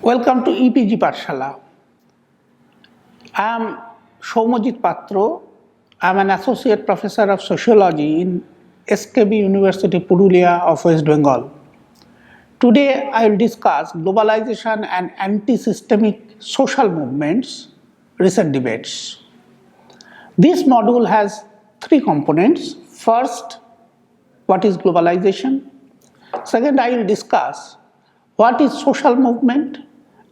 Welcome to EPG Pathshala. I am Soumojit Patro. I am an associate professor of sociology in SKB University Purulia of West Bengal. Today I will discuss globalization and anti-systemic social movements, recent debates. This module has three components. First, what is globalization? Second, I will discuss what is social movement,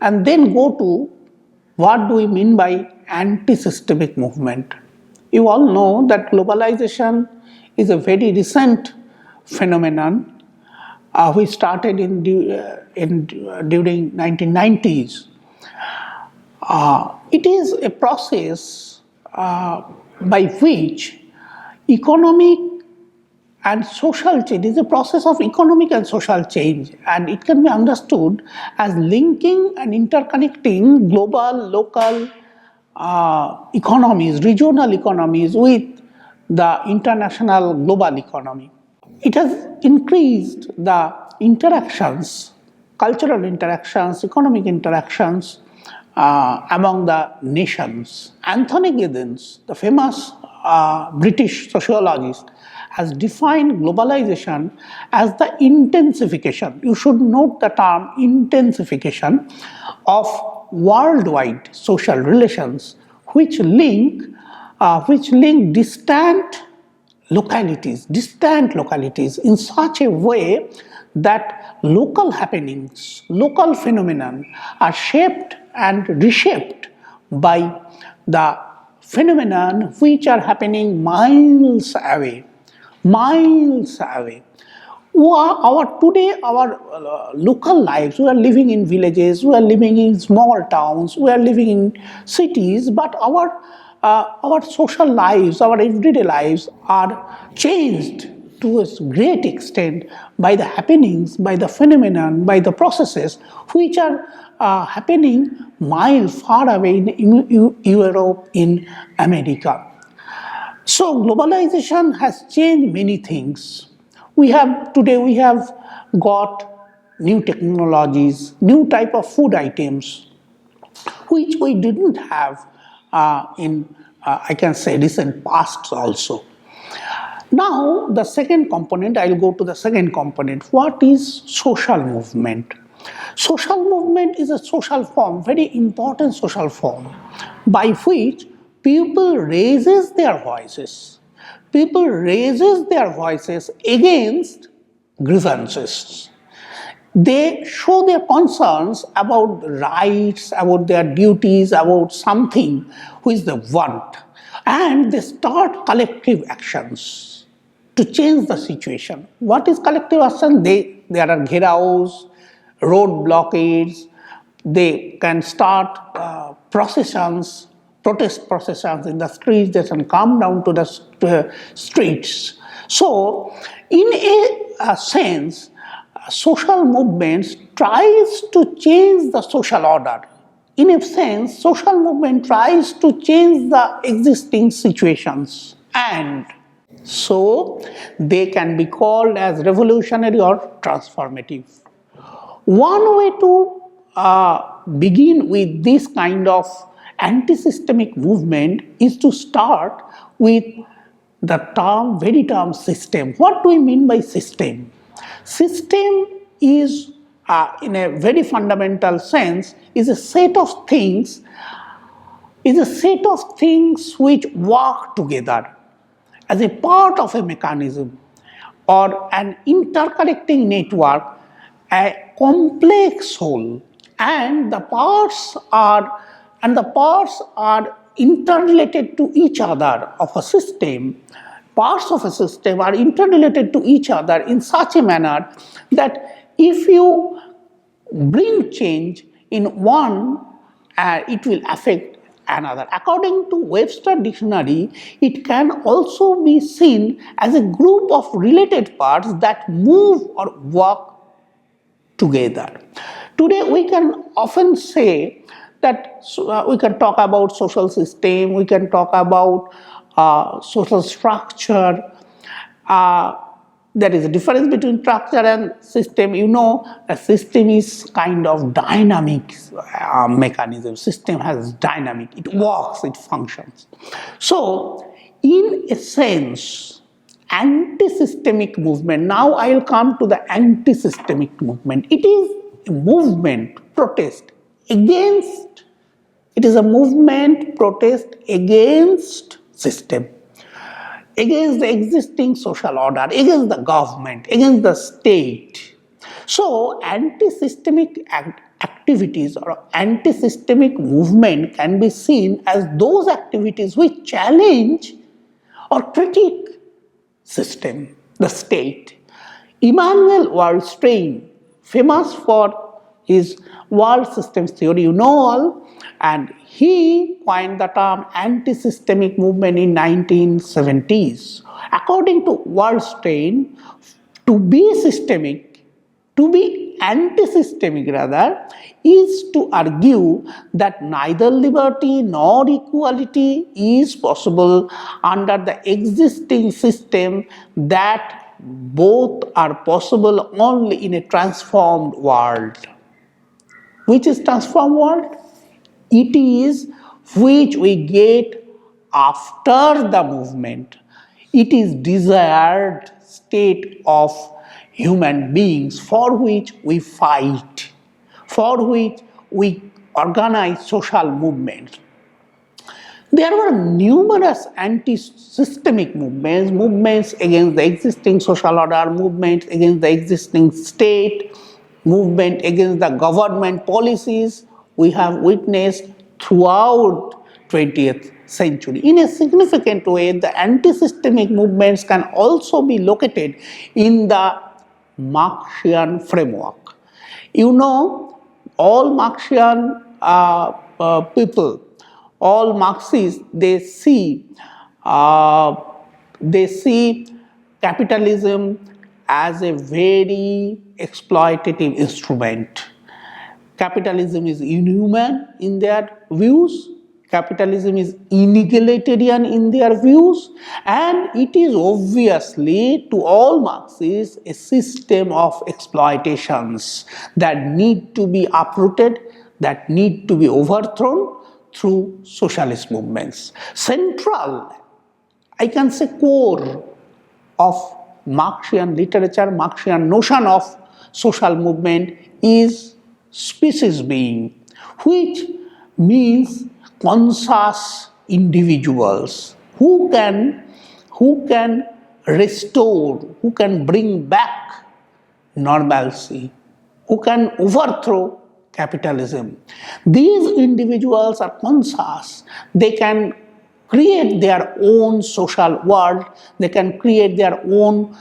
and then go to what do we mean by anti-systemic movement. You all know that globalization is a very recent phenomenon which started during 1990s. It is a process by which economic and social change is a process of economic and social change, and it can be understood as linking and interconnecting global, local economies, regional economies with the international global economy. It has increased the interactions, cultural interactions, economic interactions among the nations. Anthony Giddens, the famous British sociologist, has defined globalization as the intensification, you should note the term intensification, of worldwide social relations which link distant localities in such a way that local happenings, local phenomena are shaped and reshaped by the phenomena which are happening miles away. Our local lives, we are living in villages, we are living in small towns, we are living in cities, but our social lives, our everyday lives are changed to a great extent by the happenings, by the phenomenon, by the processes which are happening miles far away in Europe, in America. So globalization has changed many things. Today we have got new technologies, new type of food items, which we didn't have in I can say recent past also. Now the second component, I'll go to the second component. What is social movement? Social movement is a social form, very important social form, by which people raises their voices. People raises their voices against grievances. They show their concerns about rights, about their duties, about something which they want, and they start collective actions to change the situation. What is collective action? There are gheraos, road blockades, they can start processions, protest processions in the streets, they can come down to the streets. So, in a sense, social movements tries to change the social order. In a sense, social movement tries to change the existing situations, and so they can be called as revolutionary or transformative. One way to begin with this kind of anti-systemic movement is to start with the very term system. What do we mean by system? System is, in a very fundamental sense, is a set of things which work together as a part of a mechanism or an interconnecting network, a complex whole, and the parts are interrelated to each other of a system. Parts of a system are interrelated to each other in such a manner that if you bring change in one, it will affect another. According to Webster Dictionary, it can also be seen as a group of related parts that move or work together. Today we can often say that we can talk about social system, we can talk about social structure, there is a difference between structure and system. You know, a system is kind of dynamic mechanism. System has dynamic, it works, it functions. So, in a sense, anti-systemic movement, now I will come to the anti-systemic movement. It is a movement, protest against, it is a movement, protest against system, against the existing social order, against the government, against the state. So, anti-systemic activities or anti-systemic movement can be seen as those activities which challenge or critique system, the state. Immanuel Wallerstein, famous for his world systems theory, you know all, and he coined the term anti-systemic movement in 1970s. According to Wallerstein, to be systemic, to be anti-systemic rather, is to argue that neither liberty nor equality is possible under the existing system, that both are possible only in a transformed world. Which is transformed world? It is which we get after the movement. It is desired state of human beings for which we fight, for which we organize social movements. There were numerous anti-systemic movements, movements against the existing social order, movements against the existing state, movement against the government policies we have witnessed throughout 20th century. In a significant way, the anti-systemic movements can also be located in the Marxian framework. You know, all Marxian people, all Marxists, they see capitalism as a very exploitative instrument. Capitalism is inhuman in their views. Capitalism is inegalitarian in their views, and it is obviously to all Marxists a system of exploitations that need to be uprooted, that need to be overthrown through socialist movements. Central, I can say core of Marxian literature, Marxian notion of social movement is species being, which means conscious individuals who can restore, who can bring back normalcy, who can overthrow capitalism. These individuals are conscious. They can create their own social world. They can create their own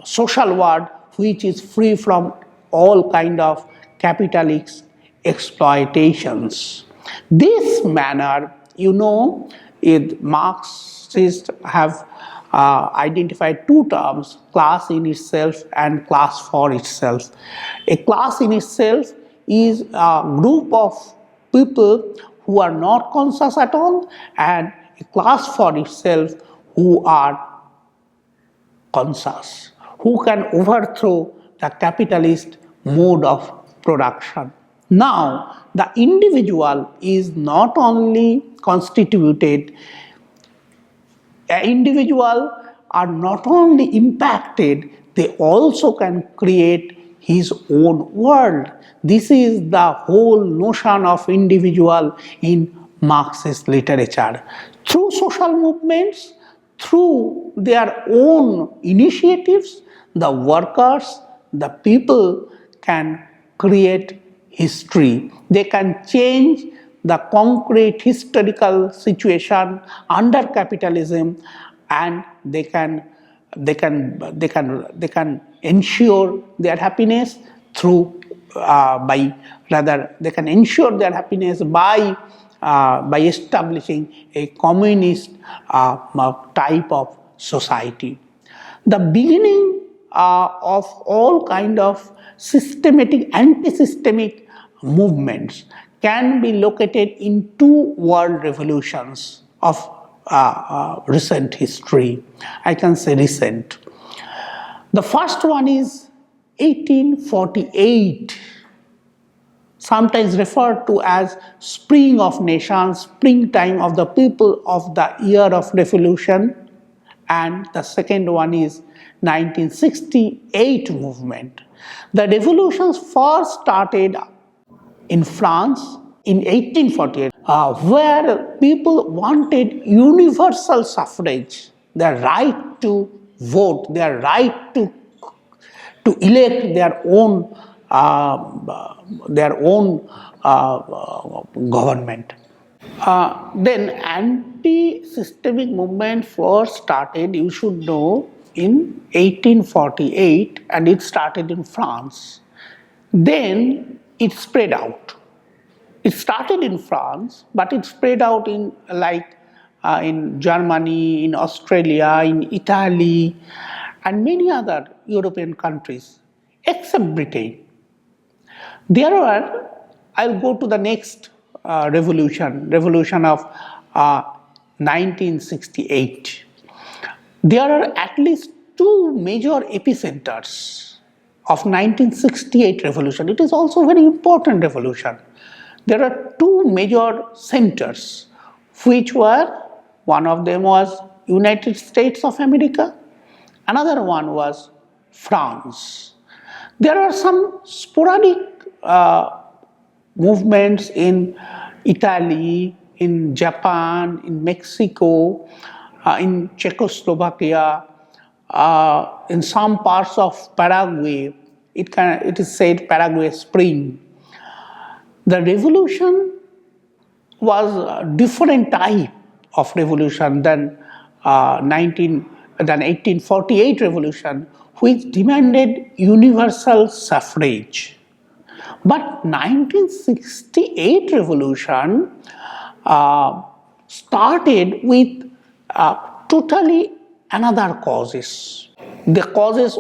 social world which is free from all kind of capitalist exploitations. This manner, you know, Marxists have identified two terms, class in itself and class for itself. A class in itself is a group of people who are not conscious at all, and a class for itself who are conscious, who can overthrow the capitalist mode of production. Now, the individual is not only constituted, individual are not only impacted, they also can create his own world. This is the whole notion of individual in Marxist literature. Through social movements, through their own initiatives, the workers, the people can create history. They can change the concrete historical situation under capitalism, and they can ensure their happiness through they can ensure their happiness by establishing a communist type of society. The beginning of all kind of systematic, anti-systemic movements can be located in two world revolutions of recent history. I can say recent. The first one is 1848, sometimes referred to as Spring of Nations, springtime of the people of the year of revolution. And the second one is 1968 movement. The revolutions first started in France in 1848, where people wanted universal suffrage, their right to vote, their right to elect their own government. Then anti-systemic movement first started, you should know, in 1848, and it started in France. Then it spread out. It started in France, but it spread out in Germany, in Australia, in Italy, and many other European countries, except Britain. There are, I'll go to the next revolution of 1968. There are at least two major epicenters of 1968 revolution. It is also a very important revolution. There are two major centers, which were, one of them was United States of America, another one was France. There are some sporadic movements in Italy, in Japan, in Mexico, in Czechoslovakia, in some parts of Paraguay. It is said Paraguay Spring. The revolution was a different type of revolution than 1848 revolution, which demanded universal suffrage. But 1968 revolution started with totally another causes. The causes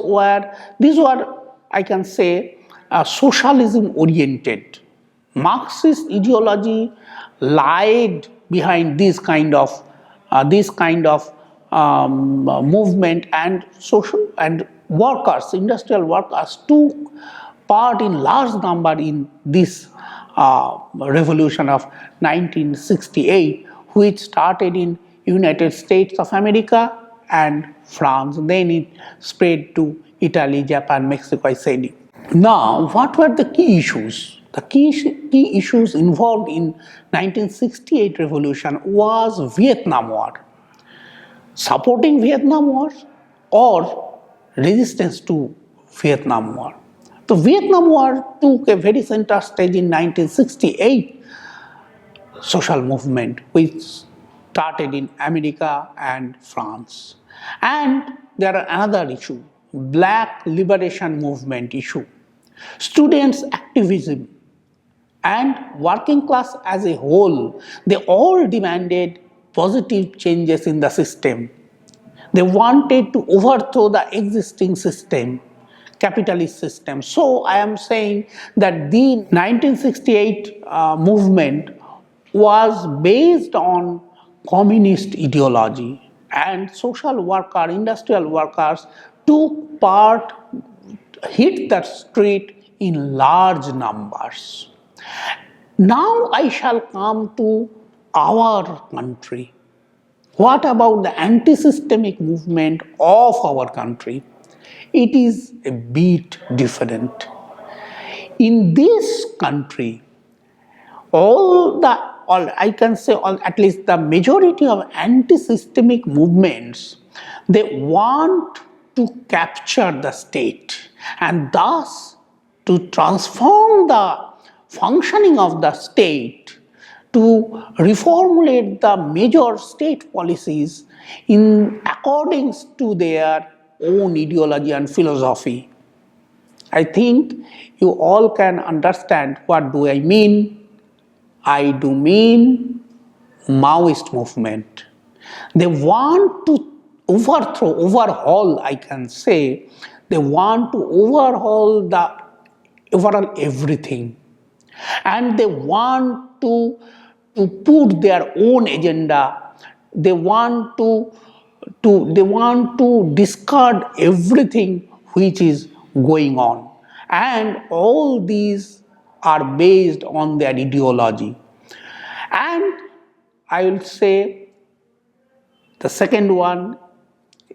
these were, I can say, socialism oriented. Marxist ideology lied behind this kind of movement, and social and workers, industrial workers, took part in large number in this revolution of 1968, which started in United States of America and France. Then it spread to Italy, Japan, Mexico, I said it. Now, what were the key issues? The key issues involved in 1968 revolution was Vietnam War, supporting Vietnam War or resistance to Vietnam War. The Vietnam War took a very center stage in 1968 social movement, which started in America and France. And there are another issue, Black liberation movement issue, students' activism, and working class as a whole. They all demanded positive changes in the system. They wanted to overthrow the existing system, capitalist system. So I am saying that the 1968 movement was based on communist ideology, and social worker, industrial workers took part, hit the street in large numbers. Now I shall come to our country. What about the anti-systemic movement of our country? It is a bit different. In this country, at least the majority of anti-systemic movements, they want to capture the state and thus to transform the functioning of the state, to reformulate the major state policies in accordance to their own ideology and philosophy. I think you all can understand what do I mean. I do mean Maoist movement. They want to overhaul, I can say, they want to overhaul overall everything. And they want to put their own agenda. They want to discard everything which is going on. And all these are based on their ideology. And I will say the second one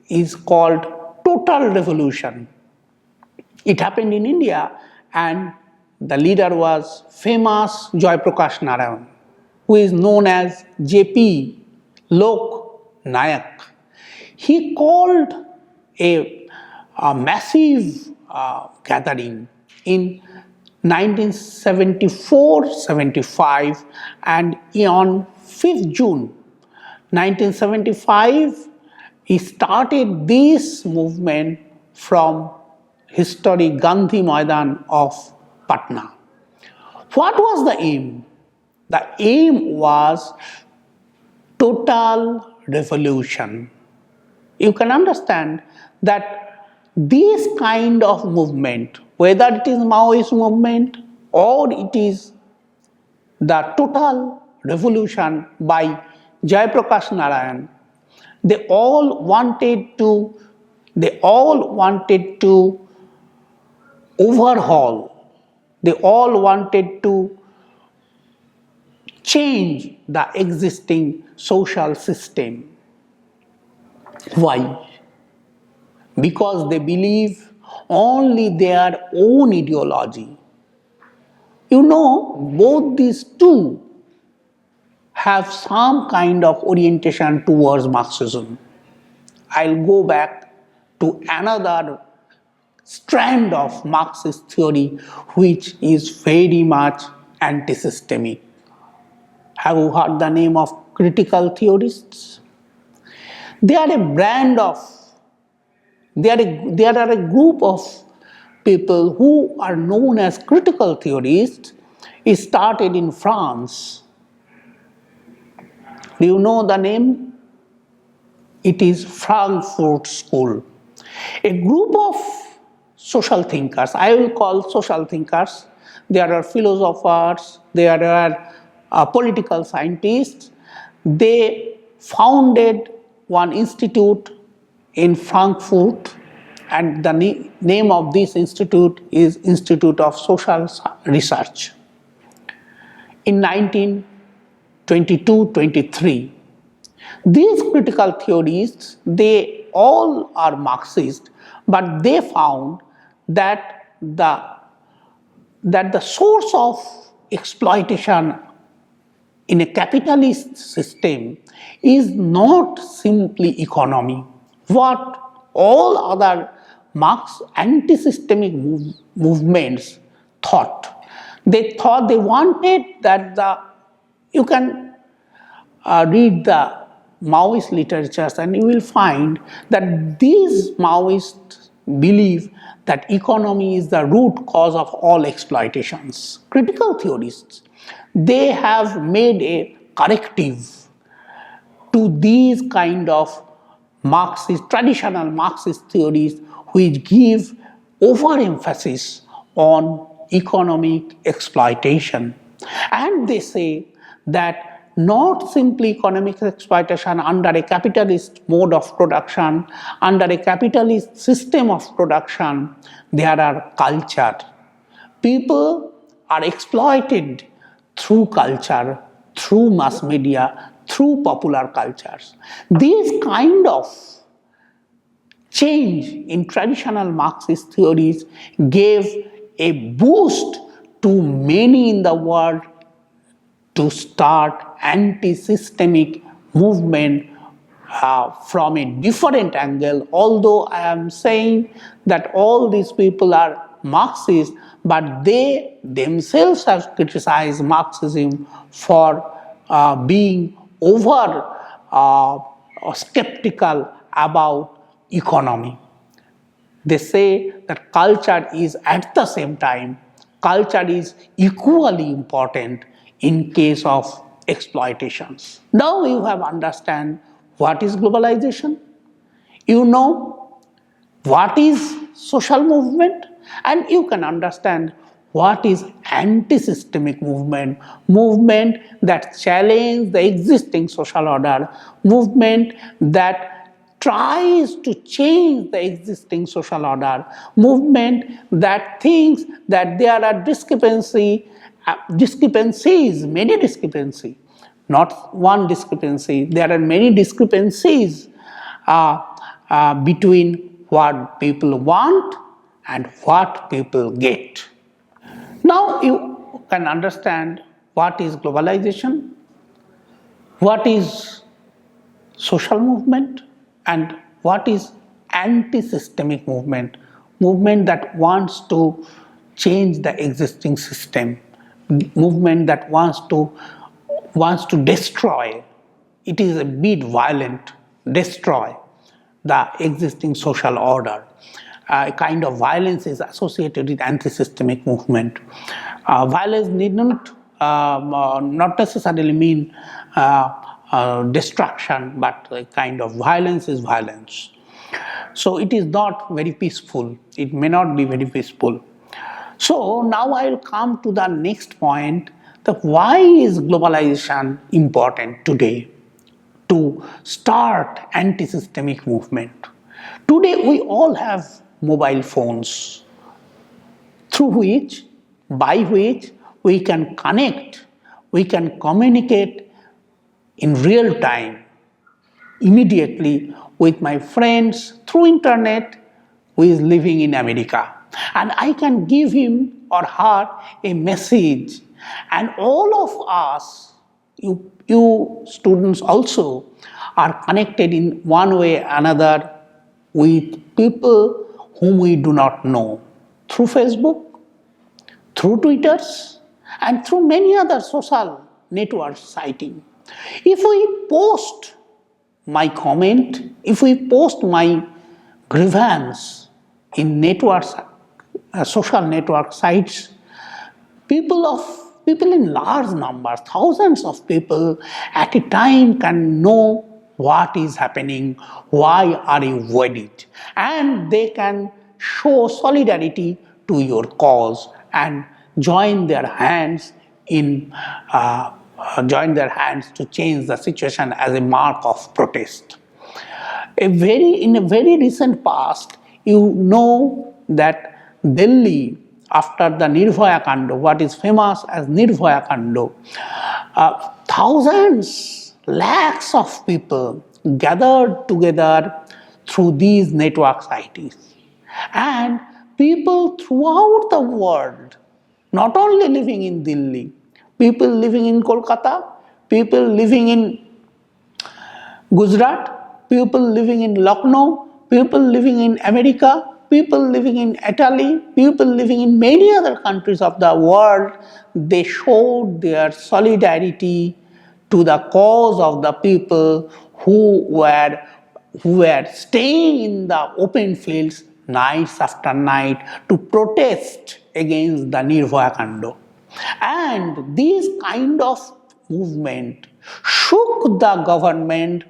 is called total revolution. It happened in India, and the leader was famous Joy Prakash Narayan, who is known as JP Lok Nayak. He called a massive gathering in 1974-75, and on 5th June 1975 he started this movement from historic Gandhi Maidan of Patna. What was the aim? The aim was total revolution. You can understand that this kind of movement, whether it is Maoist movement or it is the total revolution by Jayaprakash Narayan, they all wanted to overhaul, they all wanted to change the existing social system. Why? Because they believe only their own ideology. You know, both these two have some kind of orientation towards Marxism. I'll go back to another strand of Marxist theory which is very much anti-systemic. Have you heard the name of critical theorists? They are a group of people who are known as critical theorists. It started in France. Do you know the name? It is Frankfurt School. A group of social thinkers, I will call social thinkers. There are philosophers, there are political scientists. They founded one institute in Frankfurt, and the name of this institute is Institute of Social Research. In 1922-23, these critical theorists, they all are Marxist, but they found that the source of exploitation in a capitalist system is not simply economy. What all other Marx anti-systemic movements thought. They wanted that you can read the Maoist literatures and you will find that these Maoists believe that economy is the root cause of all exploitations. Critical theorists, they have made a corrective to these kind of traditional Marxist theories which give overemphasis on economic exploitation. And they say that not simply economic exploitation under a capitalist mode of production, under a capitalist system of production, there are culture. People are exploited through culture, through mass media, through popular cultures. This kind of change in traditional Marxist theories gave a boost to many in the world to start anti-systemic movement from a different angle. Although I am saying that all these people are Marxists, but they themselves have criticized Marxism for being over skeptical about economy. They say that culture is at the same time, culture is equally important in case of exploitations. Now you have understand what is globalization, you know what is social movement, and you can understand what is anti-systemic movement, movement that challenge the existing social order, movement that tries to change the existing social order, movement that thinks that there are many discrepancies, not one discrepancy, there are many discrepancies between what people want and what people get. Now you can understand what is globalization, what is social movement, and what is anti-systemic movement that wants to change the existing system, movement that wants to destroy, it is a bit violent, destroy the existing social order. A kind of violence is associated with anti-systemic movement. Violence need not necessarily mean destruction, but a kind of violence is violence. So it is not very peaceful, it may not be very peaceful. So now I will come to the next point, that why is globalization important today to start anti-systemic movement. Today we all have mobile phones by which we can connect, we can communicate in real time, immediately with my friends through internet who is living in America. And I can give him or her a message. And all of us, you students also, are connected in one way or another with people whom we do not know, through Facebook, through Twitters, and through many other social network sites. If we post my comment, if we post my grievance in networks, social network sites, people in large numbers, thousands of people at a time can know what is happening, why are you worried, and they can show solidarity to your cause and join their hands to change the situation as a mark of protest. In a very recent past, you know that Delhi, after the Nirbhaya Kando, what is famous as Nirbhaya Kando, thousands, lakhs of people gathered together through these network sites. And people throughout the world, not only living in Delhi, people living in Kolkata, people living in Gujarat, people living in Lucknow, people living in America, people living in Italy, people living in many other countries of the world, they showed their solidarity to the cause of the people who were staying in the open fields nights after night to protest against the Nirbhaya Kando. And this kind of movement shook the government,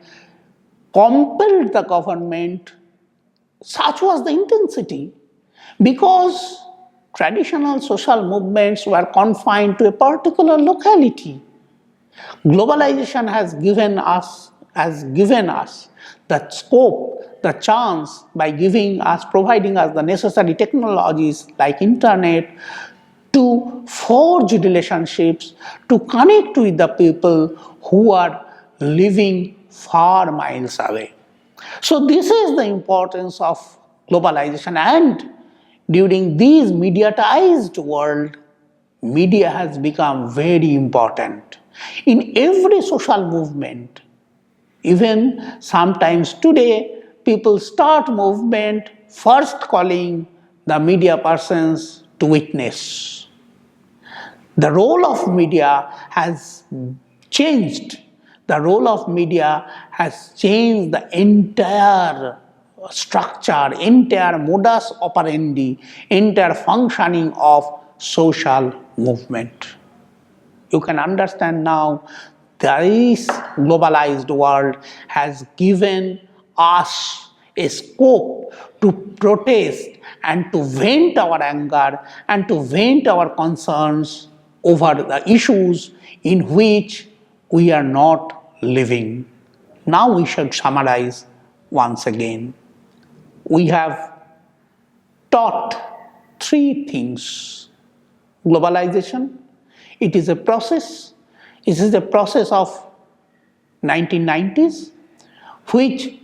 compelled the government. Such was the intensity, because traditional social movements were confined to a particular locality. Globalization has given us the scope, the chance, by providing us the necessary technologies like internet, to forge relationships, to connect with the people who are living far miles away. So this is the importance of globalization, and during this mediatized world, media has become very important. In every social movement, even sometimes today, people start movement first calling the media persons to witness. The role of media has changed. The role of media has changed the entire structure, entire modus operandi, entire functioning of social movement. You can understand now, this globalized world has given us a scope to protest and to vent our anger and to vent our concerns over the issues in which we are not living. Now we should summarize once again. We have taught three things. Globalization, it is a process. It is a process of 1990s, which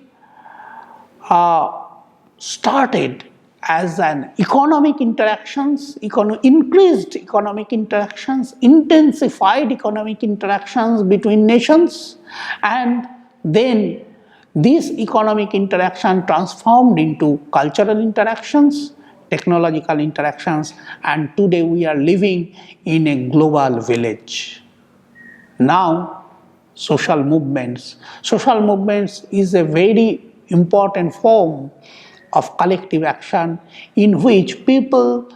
started as an economic interactions, increased economic interactions, intensified economic interactions between nations, and then this economic interaction transformed into cultural interactions, technological interactions, and today we are living in a global village. Now, social movements. Social movements is a very important form of collective action in which people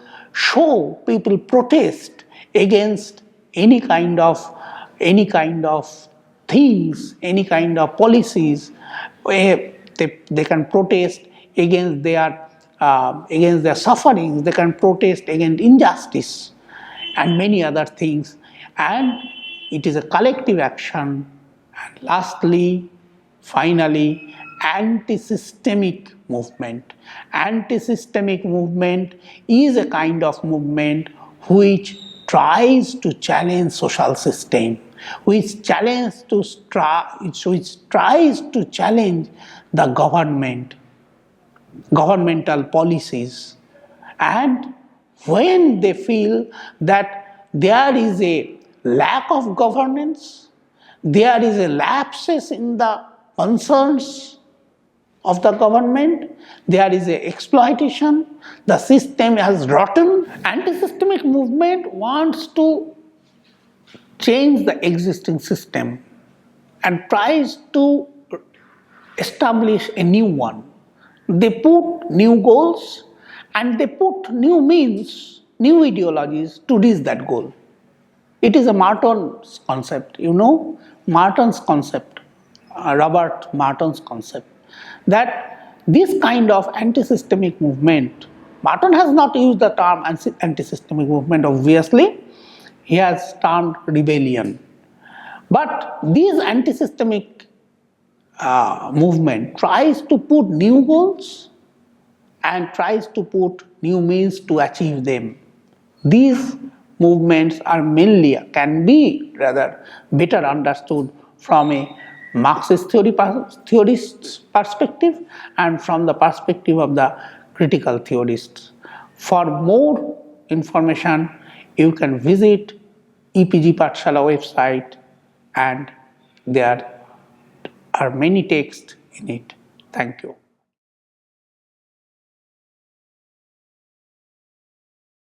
protest against any kind of things, any kind of policies. They can protest against their sufferings, they can protest against injustice and many other things, and it is a collective action. And lastly, finally, anti-systemic movement. Anti-systemic movement is a kind of movement which tries to challenge social system, which tries to challenge the governmental policies, and when they feel that there is a lack of governance, there is a lapses in the concerns of the government, there is a exploitation, the system has rotten. Anti-systemic movement wants to change the existing system and tries to establish a new one. They put new goals and they put new means, new ideologies to reach that goal. It is a Martin's concept, Martin's concept, Robert Martin's concept, that this kind of anti-systemic movement, Martin has not used the term anti-systemic movement obviously, he has termed rebellion. But this anti-systemic movement tries to put new goals and tries to put new means to achieve them. These movements can be better understood from a Marxist theorist's perspective and from the perspective of the critical theorists. For more information, you can visit EPG Pathshala website, and there are many texts in it. Thank you.